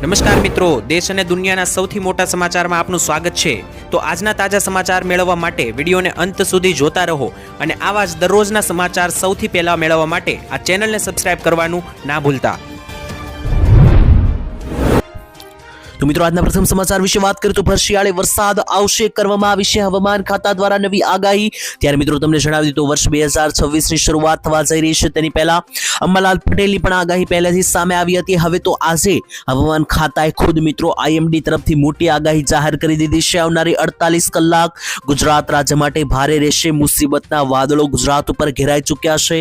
નમસ્કાર મિત્રો, દેશ અને દુનિયાના સૌથી મોટા સમાચારમાં આપનું સ્વાગત છે। તો આજના તાજા સમાચાર મેળવવા માટે વિડીયોને અંત સુધી જોતા રહો અને આવા જ દરરોજના સમાચાર સૌથી પહેલા મેળવવા માટે આ ચેનલને સબસ્ક્રાઇબ કરવાનું ના ભૂલતા। तो मित्रों आज प्रथम समाचार विषय बात करें तो भर शियाळे वरसाद आवशे करवामां आवी छे हवामान खाता द्वारा नवी आगाही। त्यारे मित्रों तमने जणावी दीधुं वर्ष 2026 ની શરૂઆત થવા જઈ રહી છે તેની પહેલા અંબાલાલ પટેલની પણ આગાહી પહેલેથી સામે આવી હતી। હવે તો આજે હવામાન ખાતાએ ખુદ મિત્રો આઈએમડી તરફથી મોટી આગાહી જાહેર કરી દીધી છે। આવનારી 48 કલાક ગુજરાત રાજ્ય માટે ભારે રહેશે। મુસીબતના વાદળો ગુજરાત ઉપર ઘેરાઈ ચૂક્યા છે।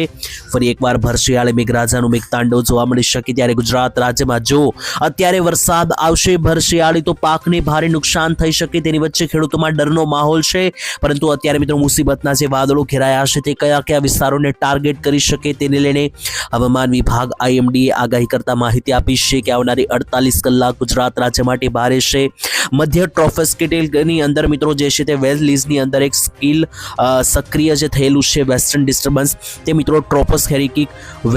ફરી એકવાર ભર શિયાળે મેઘરાજાનું મેઘતાંડવ જોવા મળી શકે ત્યારે ગુજરાત રાજ્યમાં જો અત્યારે વરસાદ આવશે ભર શિયાળી તો પાકને ભારે નુકસાન થઈ શકે તેની વચ્ચે ખેડૂતોમાં ડરનો માહોલ છે। પરંતુ અત્યારે મિત્રો મુસીબતના જે વાદળો ઘેરાયા છે તે કયા કયા વિસ્તારોને ટાર્ગેટ કરી શકે તેને લઈને હવામાન વિભાગ આઈએમડીએ આગાહી કરતા માહિતી આપી છે કે આવનારી 48 કલાક ગુજરાત રાજ્ય માટે ભારે છે। મધ્ય ટ્રોપોસ્ફિયરની અંદર મિત્રો જે છે તે વેસ્ટ લીઝની અંદર એક સ્કીલ સક્રિય જે થયેલું છે વેસ્ટર્ન ડિસ્ટર્બન્સ તે મિત્રો ટ્રોપોસ્ફેરિક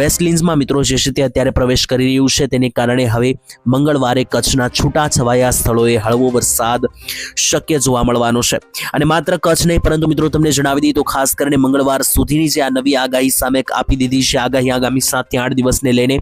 વેસ્ટ લીઝમાં મિત્રો જે છે તે અત્યારે પ્રવેશ કરી રહ્યું છે। તેને કારણે હવે મંગળવારે કચ્છના છૂટાછવાયા સ્થળોએ હળવો વરસાદ શક્ય જોવા મળવાનો છે। અને માત્ર કચ્છ નહીં પરંતુ મિત્રો તમને જણાવી દઈએ તો ખાસ કરીને મંગળવાર સુધીની જે આ નવી આગાહી સામે આપી દીધી છે આગાહી આગામી 7 થી 8 દિવસને લઈને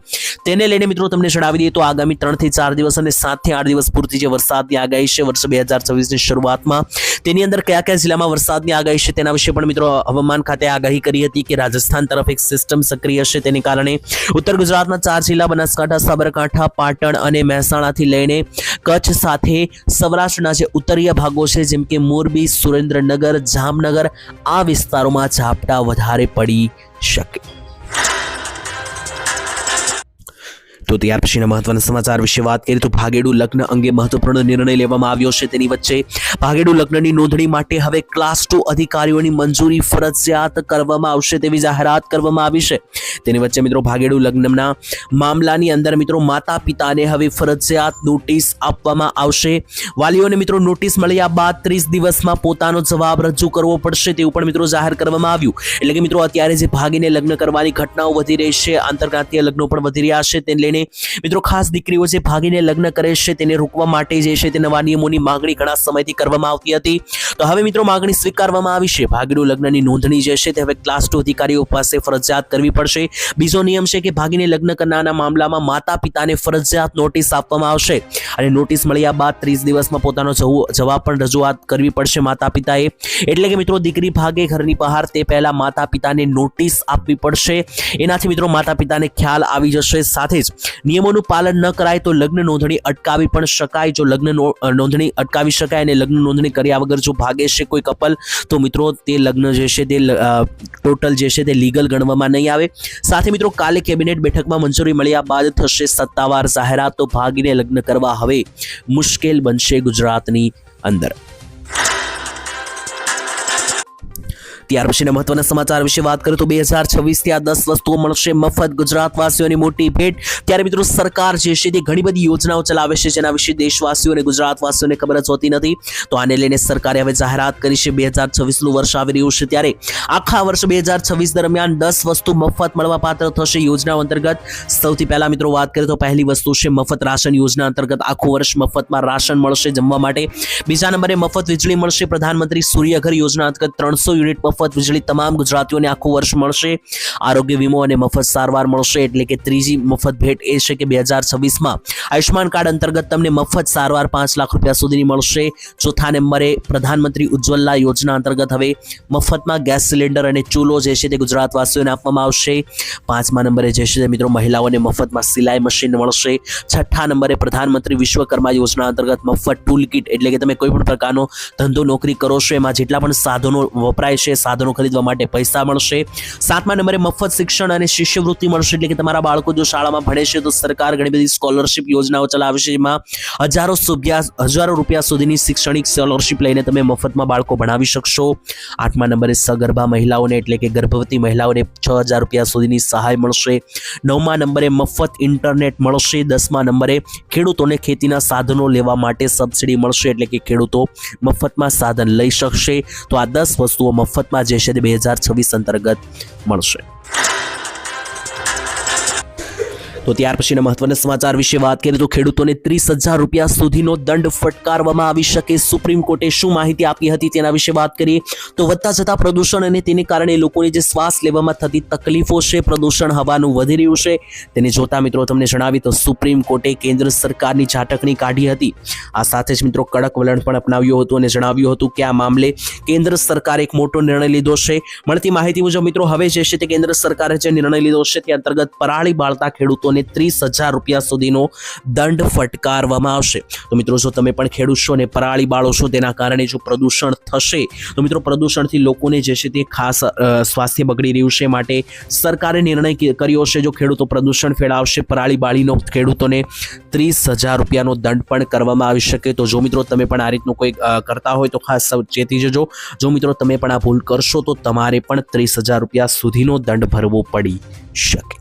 તેને લઈને મિત્રો તમને જણાવી દઈએ તો આગામી 3 થી 4 દિવસ અને 7 થી 8 દિવસ પૂરતી જે વરસાદની આગાહી છે વર્ષ 2026 ની શરૂઆતમાં તેની અંદર કયા કયા જિલ્લામાં વરસાદની આગાહી છે તેના વિશે પણ મિત્રો હવામાન ખાતે આગાહી કરી હતી કે રાજસ્થાન તરફ એક સિસ્ટમ સક્રિય છે તેને કારણે ઉત્તર ગુજરાતના 4 જિલ્લા બનાસકાંઠા સાબરકાંઠા પાટણ અને મહેસાણાથી લઈને કચ્છ સાથે સૌરાષ્ટ્રના જે ઉત્તરીય ભાગો છે જેમ કે મોરબી સુરેન્દ્રનગર જામનગર આ વિસ્તારોમાં ઝાપટા વધારે પડી શકે। તો ત્યાર પછીના મહત્વના સમાચાર વિશે વાત કરીએ તો ભાગેડુ લગ્ન અંગે મહત્વપૂર્ણ નિર્ણય લેવામાં આવ્યો છે। તેની વચ્ચે ભાગેડુ લગ્નની નોંધણી માટે હવે ક્લાસ 2 અધિકારીઓની મંજૂરી ફરજિયાત કરવામાં આવશે તેવી જાહેરાત કરવામાં આવી છે। તેની વચ્ચે મિત્રો ભાગેડુ લગ્નના મામલાની અંદર મિત્રો માતા પિતાને હવે ફરજિયાત નોટિસ આપવામાં આવશે। વાલીઓને મિત્રો નોટિસ મળ્યા બાદ 30 દિવસમાં પોતાનો જવાબ રજૂ કરવો પડશે તેવું પણ મિત્રો જાહેર કરવામાં આવ્યું। એટલે કે મિત્રો અત્યારે જે ભાગીને લગ્ન કરવાની ઘટનાઓ વધી રહી છે આંતરરાષ્ટ્રીય લગ્નો પણ વધી રહ્યા છે તેને લઈને મિત્રો ખાસ દીકરીઓ જે ભાગીને લગ્ન કરે છે તેને રોકવા માટે જે છે તે નવા નિયમોની માંગણી ઘણા સમયથી કરવામાં આવતી હતી। તો હવે મિત્રો માંગણી સ્વીકારવામાં આવી છે। ભાગીડુ લગ્નની નોંધણી જે છે તે હવે ક્લાસ 2 અધિકારીઓ પાસે ફરજિયાત કરવી પડશે। બીજો નિયમ છે કે ભાગીને લગ્ન કરનારના મામલામાં માતા પિતાને ફરજિયાત નોટિસ આપવામાં આવશે અને નોટિસ મળ્યા બાદ 30 દિવસમાં પોતાનો જવાબ પણ રજૂઆત કરવી પડશે માતા પિતાએ। એટલે કે મિત્રો દીકરી ભાગે ઘરની બહાર તે પહેલા માતા પિતાને નોટિસ આપવી પડશે। એનાથી મિત્રો માતા પિતાને ખ્યાલ આવી જશે। સાથે જ નિયમોનું પાલન ન કરાય તો લગ્ન નોંધણી અટકાવી પણ શકાય। જો લગ્ન નોંધણી અટકાવી શકાય અને લગ્ન નોંધણી કર્યા વગર જો ભાગે છે કોઈ કપલ તો મિત્રો તે લગ્ન જે છે તે ટોટલ જે છે તે લીગલ ગણવામાં નહીં આવે। સાથે મિત્રો કાલે કેબિનેટ બેઠકમાં મંજૂરી મળ્યા બાદ થશે સત્તાવાર જાહેરાત। તો ભાગીને લગ્ન કરવા હવે મુશ્કેલ બનશે ગુજરાતની અંદર। ત્યાર પછીના મહત્વના સમાચાર વિશે વાત કરીએ તો 2026 થી આ 10 વસ્તુઓ મળશે મફત ગુજરાતવાસીઓની મોટી ભેટ। ત્યારે મિત્રો સરકાર જે છે તે ઘણી બધી યોજનાઓ ચલાવે છે જેના વિશે દેશવાસીઓ અને ગુજરાતવાસીઓને ખબર જ હોતી નથી। તો આને લઈને સરકારે હવે જાહેરાત કરી છે। 2026નું વર્ષ આવી રહ્યું છે ત્યારે આખા વર્ષ 2026 દરમિયાન 10 વસ્તુ મફત મળવાપાત્ર થશે યોજનાઓ અંતર્ગત। સૌથી પહેલા મિત્રો વાત કરીએ તો પહેલી વસ્તુ છે મફત રાશન યોજના અંતર્ગત આખું વર્ષ મફતમાં રાશન મળશે જમવા માટે। બીજા નંબરે મફત વીજળી મળશે। પ્રધાનમંત્રી સૂર્યઘર યોજના અંતર્ગત 300 યુનિટ મફત વીજળી તમામ ગુજરાતીઓને આખું વર્ષ મળશે। આરોગ્ય વીમો અને મફત સારવાર મળશે। એટલે કે ત્રીજી મફત ભેટ એ છે કે 2026માં આયુષ્માન કાર્ડ અંતર્ગત તમને મફત સારવાર 5 લાખ રૂપિયા સુધીની મળશે। ચોથા નંબરે પ્રધાનમંત્રી ઉજ્જવલા યોજના અંતર્ગત હવે મફતમાં ગેસ સિલિન્ડર અને ચૂલો જે છે તે ગુજરાતવાસીઓને આપવામાં આવશે। પાંચમા નંબરે જે છે મિત્રો મહિલાઓને મફતમાં સિલાઈ મશીન મળશે। છઠ્ઠા નંબરે પ્રધાનમંત્રી વિશ્વકર્મા યોજના અંતર્ગત મફત ટૂલ કિટ એટલે કે તમે કોઈ પણ પ્રકારનો ધંધો નોકરી કરો છો એમાં જેટલા પણ સાધનો વપરાય છે સાધનો ખરીદવા માટે પૈસા મળશે। સાતમા નંબરે મફત શિક્ષણ અને શિષ્યવૃત્તિ મળશે। એટલે કે તમારા બાળકો જો શાળામાં ભણે છે તો સરકાર ઘણી બધી સ્કોલરશિપ યોજનાઓ ચલાવે છે જેમાં હજારો રૂપિયા સુધીની શૈક્ષણિક સ્કોલરશિપ લઈને તમે મફતમાં બાળકો ભણાવી શકશો। આઠમા નંબરે સગર્ભા મહિલાઓને એટલે કે ગર્ભવતી મહિલાઓને 6000 રૂપિયા સુધીની સહાય મળશે। નવમા નંબરે મફત ઇન્ટરનેટ મળશે। 10મા નંબરે ખેડૂતોને ખેતીના સાધનો લેવા માટે સબસિડી મળશે એટલે કે ખેડૂતો મફતમાં સાધન લઈ શકશે। તો આ 10 વસ્તુઓ મફતમાં જે છે તે 2026 અંતર્ગત મળશે। તો ત્યાર પછીના મહત્વના સમાચાર વિશે વાત કરીએ તો ખેડૂતોને 30,000 રૂપિયા સુધીનો દંડ ફટકારવામાં આવી શકે. સુપ્રીમ કોર્ટે શું માહિતી આપી હતી તેના વિશે વાત કરીએ તો વધતા જતા પ્રદૂષણ અને તેને કારણે લોકોને જે શ્વાસ લેવામાં થતી તકલીફો છે, પ્રદૂષણ હવાનું વધી રહ્યું છે, તેને જોતા મિત્રો તમને જણાવી તો સુપ્રીમ કોર્ટે કેન્દ્ર સરકારની ઝાટકણી કાઢી હતી. આ સાથે જ મિત્રો કડક વલણ પણ અપનાવ્યું હતું અને જણાવ્યું હતું કે આ મામલે કેન્દ્ર સરકારે એક મોટો નિર્ણય લીધો છે. મળતી માહિતી મુજબ મિત્રો હવે જે છે તે કેન્દ્ર સરકારે જે નિર્ણય લીધો છે તે અંતર્ગત પરાળી બાળતા ખેડૂતોને 30,000 રૂપિયા સુધીનો દંડ ફટકારવામાં આવશે. તો મિત્રો જો તમે પણ ખેડૂત છો અને પરાળી બાળો છો, તેના કારણે જો પ્રદૂષણ થશે તો મિત્રો પ્રદૂષણથી લોકોને જે છે તે ખાસ સ્વાસ્થ્ય બગડી રહ્યું છે. માટે સરકારે નિર્ણય કર્યો છે જો ખેડૂતો પ્રદૂષણ ફેલાવશે, પરાળી બાળીનો ખેડૂતોને 30,000 રૂપિયાનો દંડ પણ કરવામાં આવી શકે. તો જો મિત્રો તમે પણ આ રીતનું કોઈ કરતા હોય તો ખાસ ચેતી જજો. જો મિત્રો તમે પણ આ ભૂલ કરશો તો તમારે પણ 30,000 રૂપિયા સુધીનો દંડ ભરવો પડી શકે.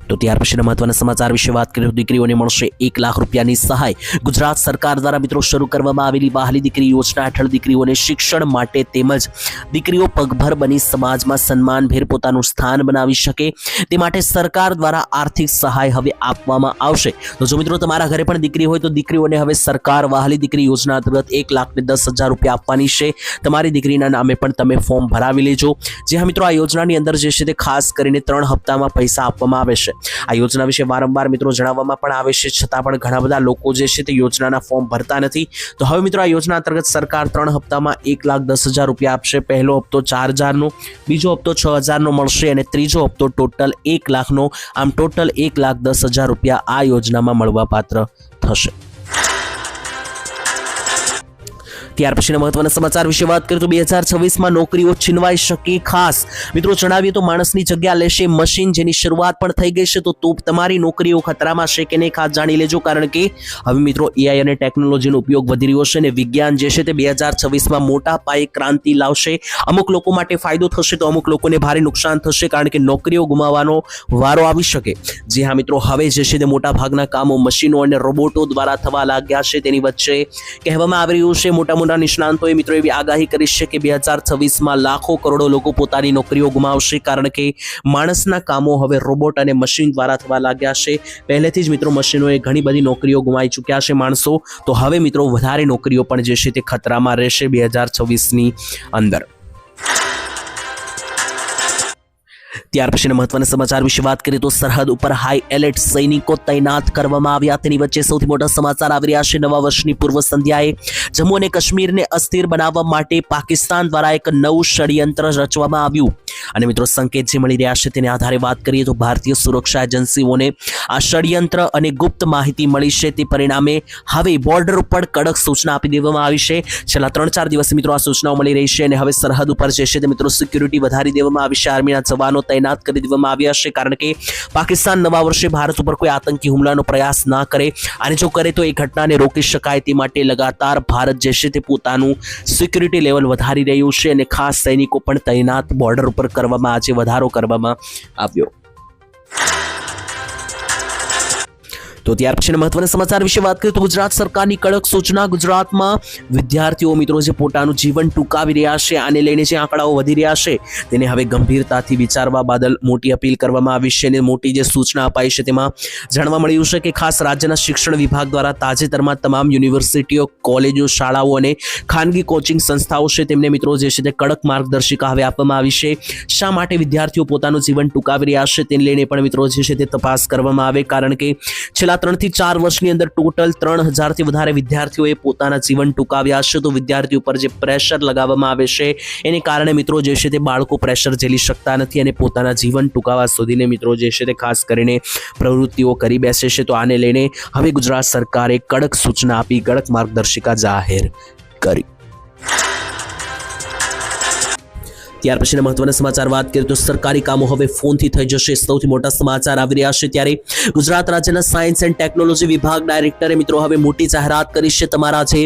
તો ત્યાર પછીના મહત્વના સમાચાર વિશે વાત કરીએ તો દીકરીઓને મળશે 1 લાખ રૂપિયાની સહાય. ગુજરાત સરકાર દ્વારા મિત્રો શરૂ કરવામાં આવેલી વહાલી દીકરી યોજના હેઠળ દીકરીઓને શિક્ષણ માટે તેમજ દીકરીઓ પગભર બની સમાજમાં સન્માનભેર પોતાનું સ્થાન બનાવી શકે તે માટે સરકાર દ્વારા આર્થિક સહાય હવે આપવામાં આવશે. તો જો મિત્રો તમારા ઘરે પણ દીકરી હોય તો દીકરીઓને હવે સરકાર વહાલી દીકરી યોજના અંતર્ગત 1,10,000 રૂપિયા આપવાની છે. તમારી દીકરીના નામે પણ તમે ફોર્મ ભરાવી લેજો. જે હા મિત્રો આ યોજનાની અંદર જે છે તે ખાસ કરીને 3 હપ્તામાં પૈસા આપવામાં આવે છે. આ યોજના વિશે વારંવાર મિત્રો જણાવવામાં પણ આવે છે, છતાં પણ ઘણા બધા લોકો જે છે તે યોજનાના ફોર્મ ભરતા નથી. તો હવે મિત્રો આ યોજના અંતર્ગત સરકાર 3 હપ્તામાં 1,10,000 રૂપિયા આપશે. પહેલો હપ્તો 4,000નો, બીજો હપ્તો 6,000નો મળશે અને ત્રીજો હપ્તો ટોટલ 1 લાખનો. આમ ટોટલ 1,10,000 રૂપિયા આ યોજનામાં મળવાપાત્ર થશે. ત્યાર પછીના મહત્વના સમાચાર વિશે વાત કરીએ તો 2026માં નોકરીઓ છીનવાઈ શકે. ખાસ મિત્રો જણાવીએ તો માણસની જગ્યા લેશે મશીન, જેની શરૂઆત પણ થઈ ગઈ છે. તો તમારી નોકરીઓ ખતરામાં છે કે નહીં ખાસ જાણી લેજો, કારણ કે હવે મિત્રો એઆઈ અને ટેકનોલોજીનો ઉપયોગ વધી રહ્યો છે અને વિજ્ઞાન જે છે તે 2026માં મોટા પાયે ક્રાંતિ લાવશે. અમુક લોકો માટે ફાયદો થશે તો અમુક લોકોને ભારે નુકસાન થશે, કારણ કે નોકરીઓ ગુમાવવાનો વારો આવી શકે. જે હા મિત્રો હવે જે છે તે મોટા ભાગના કામો મશીનો અને રોબોટો દ્વારા થવા લાગ્યા છે. તેની વચ્ચે કહેવામાં આવી રહ્યું છે, મોટા નિષ્ણાંતોએ મિત્રો એવી આગાહી કરી છે કે 2026માં લાખો કરોડો લોકો પોતાની નોકરીઓ ગુમાવશે, કારણ કે માણસના કામો હવે રોબોટ અને મશીન દ્વારા થવા લાગ્યા છે. પહેલેથી જ મિત્રો મશીનોએ ઘણી બધી નોકરીઓ ગુમાવી ચૂક્યા છે માણસો. તો હવે મિત્રો વધારે નોકરીઓ પણ જે છે તે ખતરામાં રહેશે 2026ની અંદર. ત્યાર પછીના મહત્વના સમાચાર વિશે વાત કરીએ તો સરહદ ઉપર હાઈ એલર્ટ, સૈનિકો તૈનાત કરવામાં આવ્યા. તેની વચ્ચે સૌથી મોટા સમાચાર આવી રહ્યા છે. નવા વર્ષની પૂર્વ સંધ્યાએ જમ્મુ અને કાશ્મીરને અસ્થિર બનાવવા માટે પાકિસ્તાન દ્વારા એક નવું ષડયંત્ર રચવામાં આવ્યું અને મિત્રો સંકેત જે મળી રહ્યા છે તેના આધારે વાત કરીએ તો ભારતીય સુરક્ષા એજન્સીઓને આ ષડયંત્ર અને ગુપ્ત માહિતી મળી છે. તે પરિણામે હવે બોર્ડર ઉપર કડક સૂચના આપી દેવામાં આવી છે. છેલ્લા 3-4 દિવસથી મિત્રો આ સૂચનાઓ મળી રહી છે અને હવે સરહદ ઉપર જે છે તે મિત્રો સિક્યુરિટી વધારી દેવામાં આવી છે. આર્મીના જવાનો તૈનાત કરી દેવામાં આવ્યા છે, કારણ કે પાકિસ્તાન નવા વર્ષે ભારત ઉપર કોઈ આતંકી હુમલાનો પ્રયાસ ના કરે, અને જો કરે તો એ ઘટનાને રોકી શકાય તે માટે લગાતાર ભારત જે છે તે પોતાનું સિક્યુરિટી લેવલ વધારી રહ્યું છે અને ખાસ સૈનિકો પણ તૈનાત બોર્ડર ઉપર કરવામાં આજે વધારો કરવામાં આવ્યો. તો ત્યાર પછીના મહત્વના સમાચાર વિશે વાત કરીએ તો ગુજરાત સરકારની કડક સૂચના. ગુજરાતમાં વિદ્યાર્થીઓ મિત્રો જે પોતાનું જીવન ટૂંકાવી રહ્યા છે, આને લઈને જે આંકડાઓ વધી રહ્યા છે તેને હવે ગંભીરતાથી વિચારવા બદલ મોટી અપીલ કરવામાં આવી છે અને મોટી જે સૂચના અપાઈ છે તેમાં જાણવા મળ્યું છે કે ખાસ રાજ્યના શિક્ષણ વિભાગ દ્વારા તાજેતરમાં તમામ યુનિવર્સિટીઓ, કોલેજો, શાળાઓ અને ખાનગી કોચિંગ સંસ્થાઓ છે તેમને મિત્રો જે છે તે કડક માર્ગદર્શિકા હવે આપવામાં આવી છે. શા માટે વિદ્યાર્થીઓ પોતાનું જીવન ટૂંકાવી રહ્યા છે તેને લઈને પણ મિત્રો જે છે તે તપાસ કરવામાં આવે, કારણ કે છેલ્લા 3 થી 4 વર્ષની અંદર ટોટલ 3,000થી વધારે વિદ્યાર્થીઓએ પોતાના જીવન ટૂંકાવ્યા છે. તો વિદ્યાર્થીઓ પર જે પ્રેશર લગાવવામાં આવે છે એને કારણે મિત્રો જે છે તે બાળકો પ્રેશર ઝેલી શકતા નથી અને પોતાના જીવન ટૂંકાવા સુધીને મિત્રો જે છે તે ખાસ કરીને પ્રવૃત્તિઓ કરી બેસે છે. તો આને લઈને હવે ગુજરાત સરકારે કડક સૂચના આપી, કડક માર્ગદર્શિકા જાહેર કરી. ત્યાર પછીના મહત્વના સમાચાર વાત કરીએ તો સરકારી કામો હવે ફોનથી થઈ જશે. સૌથી મોટા સમાચાર આવી રહ્યા છે ત્યારે ગુજરાત રાજ્યના સાયન્સ એન્ડ ટેકનોલોજી વિભાગ ડાયરેક્ટરે મિત્રો હવે મોટી જાહેરાત કરી છે. તમારા જે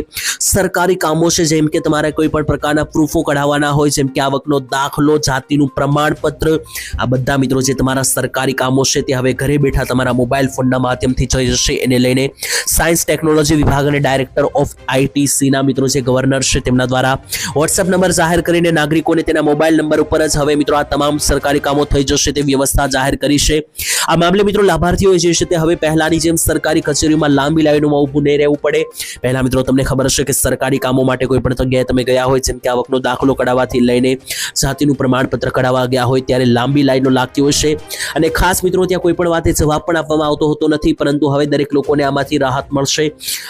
સરકારી કામો છે, જેમ કે તમારે કોઈ પણ પ્રકારના પ્રૂફો કઢાવવાના હોય, જેમ કે આવકનો દાખલો, જાતિનું પ્રમાણપત્ર, આ બધા મિત્રો જે તમારા સરકારી કામો છે તે હવે ઘરે બેઠા તમારા મોબાઈલ ફોનના માધ્યમથી થઈ જશે. એને લઈને સાયન્સ ટેકનોલોજી વિભાગ અને ડાયરેક્ટર ઓફ આઈટીસીના મિત્રો જે ગવર્નર છે તેમના દ્વારા વોટ્સએપ નંબર જાહેર કરીને નાગરિકોને તેના મોબાઈલ નંબર ઉપર જ હવે મિત્રો આ તમામ સરકારી કામો થઈ જશે તે વ્યવસ્થા જાહેર કરી છે। આ મામલે મિત્રો લાભાર્થીઓ જે છે તે હવે પહેલાની જેમ સરકારી કચેરીઓમાં લાંબી લાઈનોમાં ઊભું નહીં રહેવું પડે। પહેલા મિત્રો તમને ખબર હશે કે સરકારી કામો માટે કોઈ પણ જગ્યાએ તમે ગયા હોય, જેમ કે આવકનો દાખલો કઢાવવાથી લઈને જાતિનું પ્રમાણપત્ર કઢાવવા ગયા હોય ત્યારે લાંબી લાઈનો લાગતી હોય છે અને ખાસ મિત્રો ત્યાં કોઈ પણ વાતે જવાબ પણ આપવામાં આવતો હોતો નથી, પરંતુ હવે દરેક લોકોને આમાંથી રાહત મળશે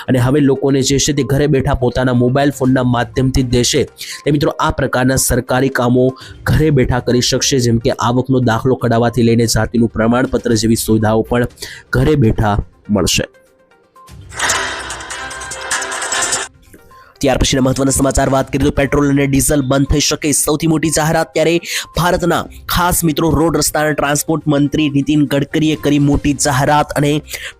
અને હવે લોકોને જે છે તે ઘરે બેઠા પોતાના મોબાઈલ ફોનના માધ્યમથી દેશે તે મિત્રો આ પ્રકારના સરકારી કામો ઘરે બેઠા કરી શકશે, જેમ કે આવકનો દાખલો કઢાવવાથી લઈને જાતિનું પ્રમાણપત્ર જેવી સુવિધાઓ પણ ઘરે બેઠા મળશે। ત્યાર પછીના મહત્વના સમાચાર વાત કરીએ તો પેટ્રોલ અને ડીઝલ બંધ થઈ શકે, સૌથી મોટી જાહેરાત ત્યારે ભારતના ખાસ મિત્રો રોડ રસ્તા અને ટ્રાન્સપોર્ટ મંત્રી નીતિન ગડકરીએ કરી મોટી જાહેરાત અને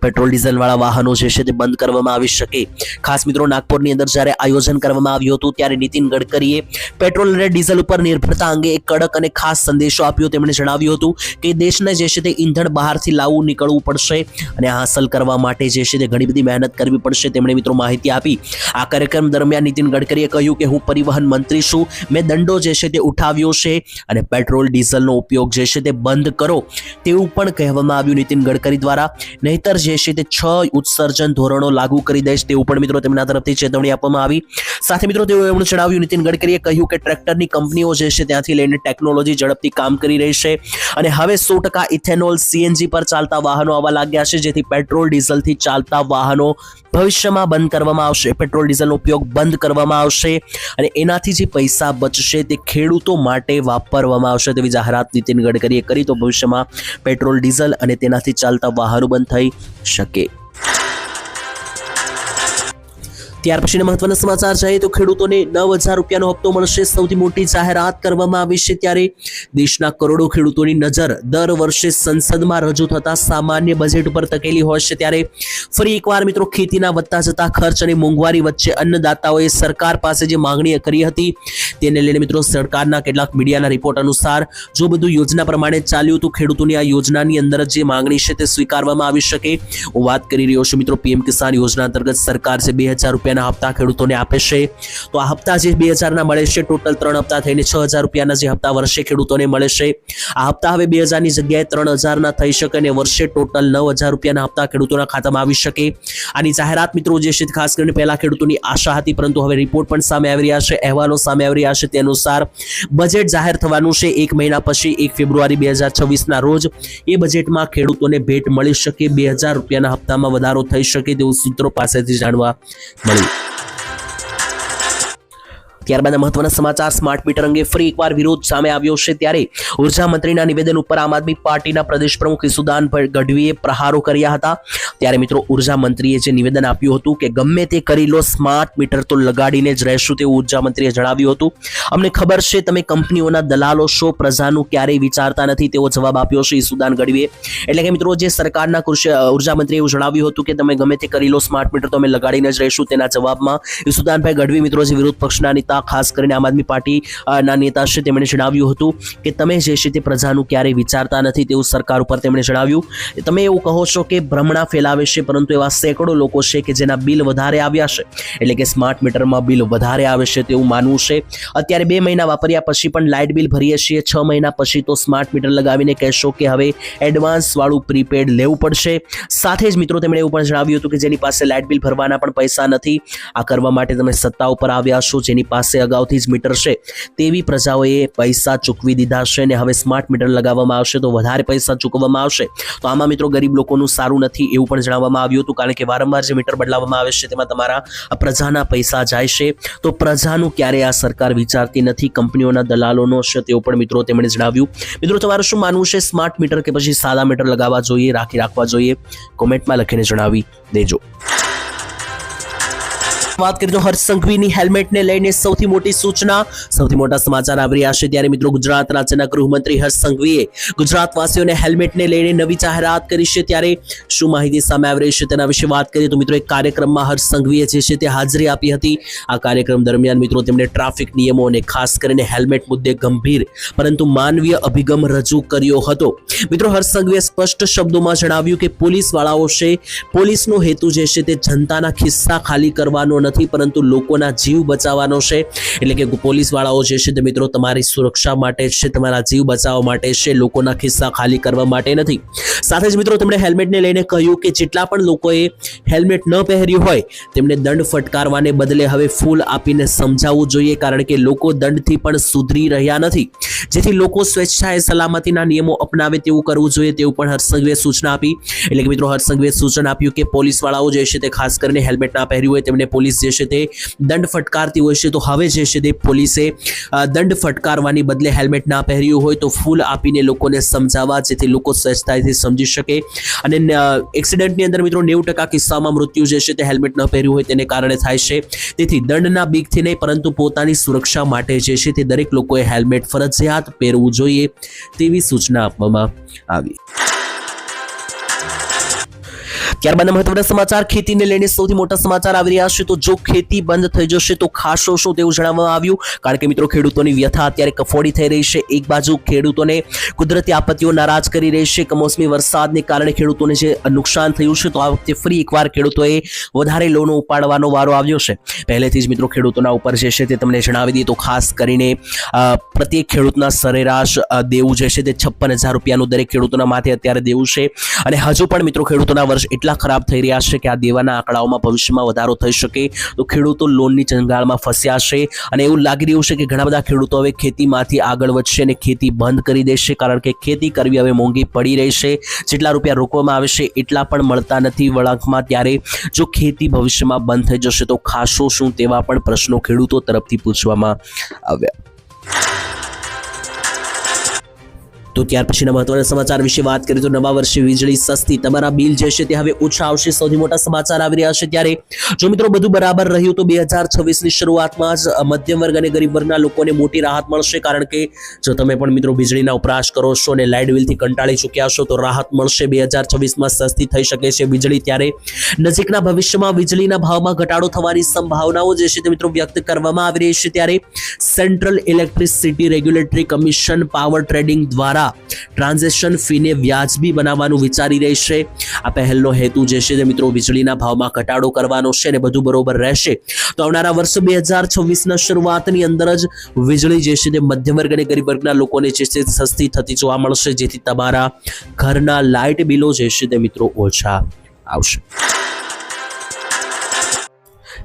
પેટ્રોલ ડીઝલ વાળા વાહનો જે છે તે બંધ કરવામાં આવી શકે। ખાસ મિત્રો નાગપુરની અંદર જ્યારે આયોજન કરવામાં આવ્યું હતું ત્યારે નીતિન ગડકરીએ પેટ્રોલ અને ડીઝલ ઉપર નિર્ભરતા અંગે એક કડક અને ખાસ સંદેશો આપ્યો। તેમણે જણાવ્યું હતું કે દેશને જે છે તે ઈંધણ બહારથી લાવવું નીકળવું પડશે અને હાંસલ કરવા માટે જે છે તે ઘણી બધી મહેનત કરવી પડશે। તેમણે મિત્રો માહિતી આપી। આ કાર્યક્રમ દરમિયાન નીતિન ગડકરીએ કહ્યું કે હું પરિવહન મંત્રી છું, મેં દંડો જે છે તે ઉઠાવ્યો છે અને પેટ્રોલ ડીઝલનો ઉપયોગ જે છે તે બંધ કરો તેવું પણ કહેવામાં આવ્યું નીતિન ગડકરી દ્વારા, નહીતર જે છે તે 6 ઉત્સર્જન ધોરણો લાગુ કરી દઈશ તેવું પણ મિત્રો તેમના તરફથી ચેતવણી આપવામાં આવી। સાથે મિત્રો તેઓ એમણે જણાવ્યું, નીતિન ગડકરીએ કહ્યું કે ટ્રેક્ટરની કંપનીઓ જે છે ત્યાંથી લઈને ટેકનોલોજી ઝડપથી કામ કરી રહી છે અને હવે 100% ઇથેનોલ CNG પર ચાલતા વાહનો આવવા લાગ્યા છે, જેથી પેટ્રોલ ડીઝલથી ચાલતા વાહનો ભવિષ્યમાં બંધ કરવામાં આવશે। પેટ્રોલ ડીઝલનો ઉપયોગ બંધ કરવામાં આવશે અને એનાથી જે પૈસા બચશે તે ખેડૂતો માટે વાપરવામાં આવશે તેવી જાહેરાત નીતિન ગડકરીએ કરી, તો ભવિષ્યમાં પેટ્રોલ ડીઝલ અને તેનાથી ચાલતા વાહનો બંધ થઈ શકે। ત્યાર પછીના મહત્વના સમાચાર જોઈએ તો ખેડૂતોને 9,000 રૂપિયાનો હપ્તો મળશે, સૌથી મોટી જાહેરાત કરવામાં આવી છે। ત્યારે દેશના કરોડો ખેડૂતોની નજર દર વર્ષે સંસદમાં રજૂ થતા સામાન્ય બજેટ ઉપર તકેલી હોય છે। ત્યારે ફરી એકવાર મિત્રો ખેતીના વધતા જતા ખર્ચ અને મોંઘવારી વચ્ચે અન્નદાતાઓએ સરકાર પાસે જે માંગણી કરી હતી તેને લઈને મિત્રો સરકારના કેટલાક મીડિયાના રિપોર્ટ અનુસાર જો બધું યોજના પ્રમાણે ચાલ્યું તો ખેડૂતોની આ યોજનાની અંદર જે માંગણી છે તે સ્વીકારવામાં આવી શકે। હું વાત કરી રહ્યો છું મિત્રો PM કિસાન યોજના અંતર્ગત સરકાર છે 2,000 રૂપિયા હપ્તા ખેડૂતોને આપે છે, તો આ હપ્તા જે 2,000 ના મળે છે, ટોટલ 3 હપ્તા થઈને 6,000 રૂપિયાના જે હપ્તા વર્ષે ખેડૂતોને મળે છે। આ હપ્તા હવે 2,000 ની જગ્યાએ 3,000 ના થઈ શકે અને વર્ષે ટોટલ 9,000 રૂપિયાના હપ્તા ખેડૂતોના ખાતામાં આવી શકે। આની જાહેરાત મિત્રો જે છે ખાસ કરીને પહેલા ખેડૂતોની આશા હતી, પરંતુ હવે રિપોર્ટ પણ સામે આવી રહ્યા છે, અહેવાલો સામે આવી રહ્યા છે, તે અનુસાર બજેટ જાહેર થવાનું છે 1 મહિના પછી 1 ફેબ્રુઆરી 2026 ના રોજ। એ બજેટમાં ખેડૂતોને ભેટ મળી શકે, 2,000 રૂપિયાના હપ્તામાં વધારો થઈ શકે તેવું સૂત્રો પાસેથી જાણવા મળ્યું। ત્યારબાદ મહત્વના સમાચાર સ્માર્ટ મીટર અંગે ફરી એકવાર વિરોધ સામે આવ્યો છે। ત્યારે ઉર્જા મંત્રીના નિવેદન ઉપર આમ આદમી પાર્ટીના પ્રદેશ પ્રમુખ ઈસુદાનભાઈ ગઢવીએ પ્રહારો કર્યા હતા। ત્યારે મિત્રો ઉર્જા મંત્રીએ જે નિવેદન આપ્યું હતું કે ગમે તે કરી લો, સ્માર્ટ મીટર તો લગાડીને જ રહેશું તેવું ઉર્જા મંત્રીએ જણાવ્યું હતું। અમને ખબર છે તમે કંપનીઓના દલાલો છો, પ્રજાનું ક્યારેય વિચારતા નથી તેવો જવાબ આપ્યો છે ઈસુદાન ગઢવીએ। એટલે કે મિત્રો જે સરકારના ઉર્જા મંત્રીએ એવું જણાવ્યું હતું કે તમે ગમે તે કરી લો, સ્માર્ટ મીટર તો અમે લગાડીને જ રહીશું, તેના જવાબમાં ઈસુદાનભાઈ ગઢવી મિત્રો જે વિરોધ પક્ષના નેતા ખાસ કરીને આમ આદમી પાર્ટી ના નેતા છે તેમણે જણાવ્યું હતું કે તમે જે છે તે પ્રજાનું ક્યારેય વિચારતા નથી તેવું સરકાર ઉપર તેમણે જણાવ્યું। તમે એવું કહો છો કે ભ્રમણા ફેલાવે છે, પરંતુ એવા સેંકડો લોકો છે કે જેના બિલ વધારે આવ્યા છે, એટલે કે સ્માર્ટ મીટરમાં બિલ વધારે આવે છે તેવું માનવું છે। અત્યારે 2 મહિના વાપર્યા પછી પણ લાઇટ બિલ ભરીએ છીએ, 6 મહિના પછી તો સ્માર્ટ મીટર લગાવીને કહેશો કે હવે એડવાન્સ વાળું પ્રીપેડ લેવું પડશે। સાથે જ મિત્રો તેમણે એવું પણ જણાવ્યું હતું કે જેની પાસે લાઇટ બિલ ભરવાના પણ પૈસા નથી, આ કરવા માટે તમે સત્તા ઉપર આવ્યા છો, જેની પાસે અગાઉથી જ મીટર છે તેવી પ્રજાઓએ પૈસા ચૂકવી દીધા છે અને હવે સ્માર્ટ મીટર લગાવવામાં આવશે તો વધારે પૈસા ચૂકવવામાં આવશે, તો આમાં મિત્રો ગરીબ લોકોનું સારું નથી એવું પણ જણાવવામાં આવ્યું હતું। કારણ કે વારંવાર જે મીટર બદલાવવામાં આવે છે તેમાં તમારા પ્રજાના પૈસા જાય છે, તો પ્રજાનું ક્યારેય આ સરકાર વિચારતી નથી, કંપનીઓના દલાલોનો છે તેવું પણ મિત્રો તેમણે જણાવ્યું। મિત્રો તમારું શું માનવું છે, સ્માર્ટ મીટર કે પછી સાદા મીટર લગાવવા જોઈએ, રાખવા જોઈએ? કોમેન્ટમાં લખીને જણાવી દેજો। વાત કરીએ તો હર્ષ સંઘવીની હેલ્મેટને લઈને સૌથી મોટી સૂચના, સૌથી મોટા સમાચાર આવી રહ્યા છે। ત્યારે મિત્રો ગુજરાત રાજ્યના ગૃહમંત્રી હર્ષ સંઘવીએ ગુજરાતવાસીઓને હેલ્મેટને લઈને નવી જાહેરાત કરી છે। ત્યારે શું માહિતી સામે આવી રહી છે તેના વિશે વાત કરીએ તો મિત્રો એક કાર્યક્રમમાં હર્ષ સંઘવીએ જે છે તે હાજરી આપી હતી। આ કાર્યક્રમ દરમિયાન મિત્રો તેમણે ટ્રાફિક નિયમો અને ખાસ કરીને હેલ્મેટ મુદ્દે ગંભીર પરંતુ માનવીય અભિગમ રજૂ કર્યો હતો। મિત્રો હર્ષ સંઘવીએ સ્પષ્ટ શબ્દોમાં જણાવ્યું કે પોલીસ વાળાઓ છે, પોલીસનો હેતુ જે છે તે જનતાના ખિસ્સા ખાલી કરવાનો નથી, નથી, પરંતુ લોકોના જીવ બચાવવાનો છે. એટલે કે પોલીસવાળાઓ જે છે તે મિત્રો તમારી સુરક્ષા માટે છે, તમારા જીવ બચાવવા માટે છે, લોકોના ખિસ્સા ખાલી કરવા માટે નથી. સાથે જ મિત્રો તેમણે હેલ્મેટને લઈને કહ્યું કે જેટલા પણ લોકોએ હેલ્મેટ ન પહેર્યું હોય તેમને દંડ ફટકારવાને બદલે હવે ફૂલ આપીને સમજાવવું જોઈએ, કારણ કે લોકો દંડથી પણ સુધરી રહ્યા નથી. જેથી લોકો સ્વેચ્છાએ સલામતીના નિયમો અપનાવે તેવું કરવું જોઈએ, તેવું પણ હર્ષ સંઘવીએ સૂચના આપી. એટલે કે મિત્રો હર્ષ સંઘવીએ સૂચન આપ્યું કે પોલીસવાળાઓ જે છે તે ખાસ કરીને હેલ્મેટ ના પહેર્યું હોય તેમને પોલીસ જે છે તે દંડ ફટકારતી હોય છે, તો હવે જે છે તે પોલીસે દંડ ફટકારવાની બદલે હેલ્મેટ ના પહેર્યું હોય તો ફૂલ આપીને લોકોને સમજાવવા, જેથી લોકો સ્વચ્છતાથી સમજી શકે. અને એક્સિડન્ટની અંદર મિત્રો 90% કિસ્સામાં મૃત્યુ જે છે તે હેલ્મેટ ન પહેર્યું હોય તેને કારણે થાય છે. તેથી દંડના બીકથી નહીં પરંતુ પોતાની સુરક્ષા માટે જે છે તે દરેક લોકોએ હેલ્મેટ ફરજિયાત પહેરવું જોઈએ તેવી સૂચના આપવામાં આવી. ત્યારબાદ મહત્વના સમાચાર ખેતીને લઈને સૌથી મોટા સમાચાર આવી રહ્યા છે. તો જો ખેતી બંધ થઈ જશે તો ખાશો શું તેવું જણાવવામાં આવ્યું, કારણ કે મિત્રો ખેડૂતોની વ્યથા અત્યારે કફોડી થઈ રહી છે. એક બાજુ ખેડૂતોને કુદરતી આપત્તિઓ નારાજ કરી રહી છે, કમોસમી વરસાદને કારણે ખેડૂતોને જે નુકસાન થયું છે, તો આ વખતે ફરી એકવાર ખેડૂતોએ વધારે લોનો ઉપાડવાનો વારો આવ્યો છે. પહેલેથી જ મિત્રો ખેડૂતોના ઉપર જે છે તે તમને જણાવી દઈએ તો ખાસ કરીને પ્રત્યેક ખેડૂતના સરેરાશ દેવું જે છે તે 56,000 રૂપિયાનું દરેક ખેડૂતોના માથે અત્યારે દેવું છે. અને હજુ પણ મિત્રો ખેડૂતોના વર્ષ એટલા ખરાબ થઈ રહ્યા છે કે આ દેવાના આંકડાઓમાં ભવિષ્યમાં વધારો થઈ શકે, તો ખેડૂતો લોનની ચંગાળમાં ફસ્યા છે. અને એવું લાગી રહ્યું છે કે ઘણા બધા ખેડૂતો હવે ખેતીમાંથી આગળ વધશે અને ખેતી બંધ કરી દેશે, કારણ કે ખેતી કરવી હવે મોંઘી પડી રહી છે. જેટલા રૂપિયા રોકવામાં આવે છે એટલા પણ મળતા નથી વળાંકમાં. ત્યારે જો ખેતી ભવિષ્યમાં બંધ થઈ જશે તો ખાશો શું તેવા પણ પ્રશ્નો ખેડૂતો તરફથી પૂછવામાં આવ્યા. તો ત્યાર પછીના મહત્વના સમાચાર વિશે વાત કરીએ તો નવા વર્ષે વીજળી સસ્તી, તમારા બિલ જે છે તે હવે ઓછા આવશે. સૌથી મોટા સમાચાર આવી રહ્યા છે. ત્યારે જો મિત્રો બધું બરાબર રહ્યું તો 2026ની શરૂઆતમાં જ મધ્યમ વર્ગ અને ગરીબ વર્ગના લોકોને મોટી રાહત મળશે, કારણ કે જો તમે પણ મિત્રો વીજળીના વપરાશ કરો છો અને લાઇટ બિલથી કંટાળી ચૂક્યા છો તો રાહત મળશે. 2026માં સસ્તી થઈ શકે છે વીજળી. ત્યારે નજીકના ભવિષ્યમાં વીજળીના ભાવમાં ઘટાડો થવાની સંભાવનાઓ જે છે તે મિત્રો વ્યક્ત કરવામાં આવી રહી છે. ત્યારે central electricity regulatory commission power trading દ્વારા ટ્રાન્ઝેક્શન ફીને વ્યાજબી બનાવવાનું વિચારી રહી છે. આ પહેલનો હેતુ જે છે તે મિત્રો વીજળીના ભાવમાં ઘટાડો કરવાનો છે અને બધું બરોબર રહેશે તો આવનારા વર્ષ 2026ના શરૂઆતની અંદર જ વીજળી જે છે તે મધ્યમ વર્ગ અને ગરીબ વર્ગના લોકોને જે છે સસ્તી થતી જોવા મળશે, જેથી તમારા ઘરના લાઇટ બિલો જે છે તે મિત્રો ઓછા આવશે.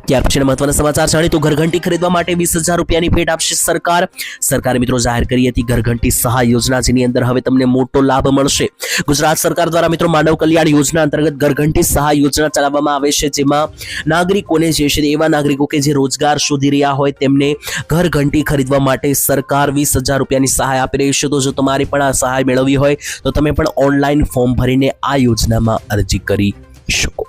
ત્યાર પછીના મહત્વના સમાચાર જાણીએ તો ઘરઘંટી ખરીદવા માટે 20,000 રૂપિયાની ભેટ આપશે સરકાર. સરકારે મિત્રો જાહેર કરી હતી ઘરઘંટી સહાય યોજના, જેની અંદર હવે તમને મોટો લાભ મળશે. ગુજરાત સરકાર દ્વારા મિત્રો માનવ કલ્યાણ યોજના અંતર્ગત ઘરઘંટી સહાય યોજના ચલાવવામાં આવે છે, જેમાં નાગરિકોને જે છે એવા નાગરિકો કે જે રોજગાર શોધી રહ્યા હોય તેમને ઘરઘંટી ખરીદવા માટે સરકાર 20,000 રૂપિયાની સહાય આપી રહી છે. તો જો તમારે પણ આ સહાય મેળવવી હોય તો તમે પણ ઓનલાઈન ફોર્મ ભરીને આ યોજનામાં અરજી કરી શકો.